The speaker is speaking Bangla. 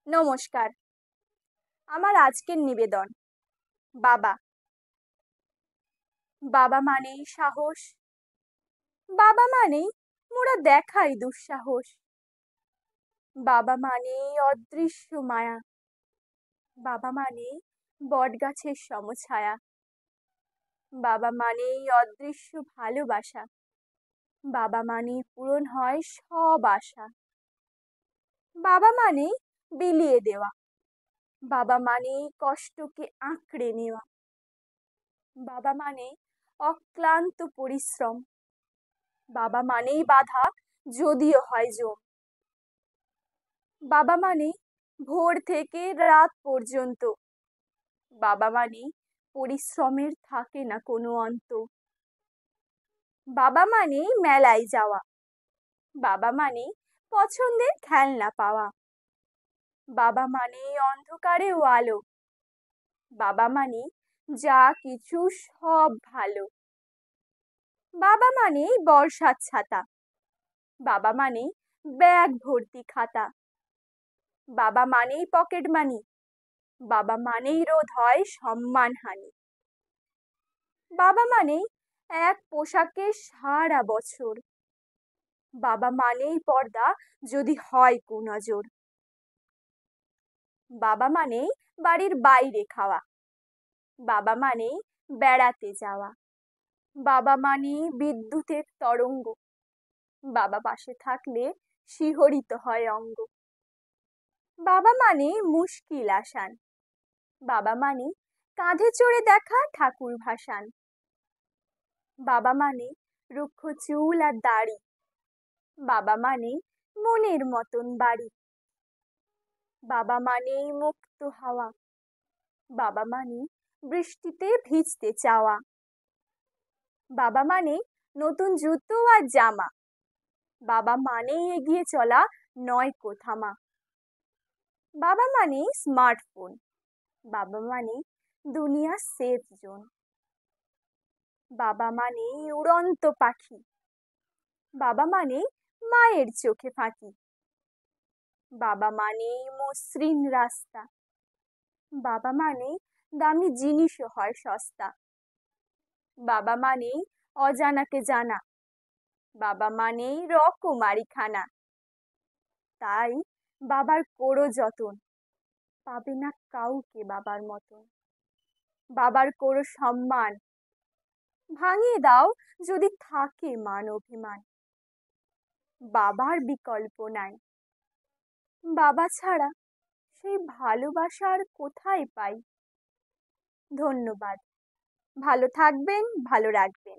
নমস্কার। আমার আজকের নিবেদন বাবা। বাবা মানেই সাহস, বাবা মানেই মোরা দেখাই দুঃসাহস, বাবা মানেই অদৃশ্য মায়া, বাবা মানেই বটগাছের সমছায়া, বাবা মানেই অদৃশ্য ভালোবাসা, বাবা মানেই পূরণ হয় সব আশা, বাবা মানেই বিলিয়ে দেওয়া, বাবা মানেই কষ্টকে আঁকড়ে নেওয়া, বাবা মানে অক্লান্ত পরিশ্রম, বাবা মানেই বাধা যদিও হয় জম, বাবা মানে ভোর থেকে রাত পর্যন্ত, বাবা মানে পরিশ্রমের থাকে না কোনো অন্ত, বাবা মানেই মেলায় যাওয়া, বাবা মানে পছন্দের খেলনা পাওয়া, বাবা মানে অন্ধকারেও আলো, বাবা মানে যা কিছু সব ভালো, বাবা মানেই বর্ষার ছাতা, বাবা মানেই ব্যাগ ভর্তি খাতা, বাবা মানেই পকেট মানি, বাবা মানেই রোধ হয় সম্মানহানি, বাবা মানেই এক পোশাকে সারা বছর, বাবা মানেই পর্দা যদি হয় কুনজর, বাবা মানেই বাড়ির বাইরে খাওয়া, বাবা মানেই বেড়াতে যাওয়া, বাবা মানেই বিদ্যুতের তরঙ্গ, বাবা পাশে থাকলে শিহরিত হয় অঙ্গ, বাবা মানে মুশকিল আসান, বাবা মানে কাঁধে চড়ে দেখা ঠাকুর ভাসান, বাবা মানে রুক্ষ চুল আর দাড়ি, বাবা মানে মনের মতন বাড়ি, বাবা মানেই মুক্ত হাওয়া, বাবা মানে বৃষ্টিতে ভিজতে চাওয়া, বাবা মানে নতুন জুতো আর জামা, বাবা মানেই এগিয়ে চলা নয় থামা, বাবা মানেই স্মার্টফোন, বাবা মানেই দুনিয়া সেফ জোন, বাবা মানেই উড়ন্ত পাখি, বাবা মানেই মায়ের চোখে ফাঁকি, বাবা মানেই মসৃণ রাস্তা, বাবা মানেই দামি জিনিসও হয় সস্তা, বাবা মানেই অজানাকে জানা, বাবা মানেই রকমারি খানা, তাই বাবার করো যতন, পাবে না কাউকে বাবার মতন, বাবার করো সম্মান, ভাঙিয়ে দাও যদি থাকে মান অভিমান, বাবার বিকল্প নাই, বাবা ছাড়া সেই ভালোবাসার কোথায় পাই। ধন্যবাদ। ভালো থাকবেন, ভালো রাখবেন।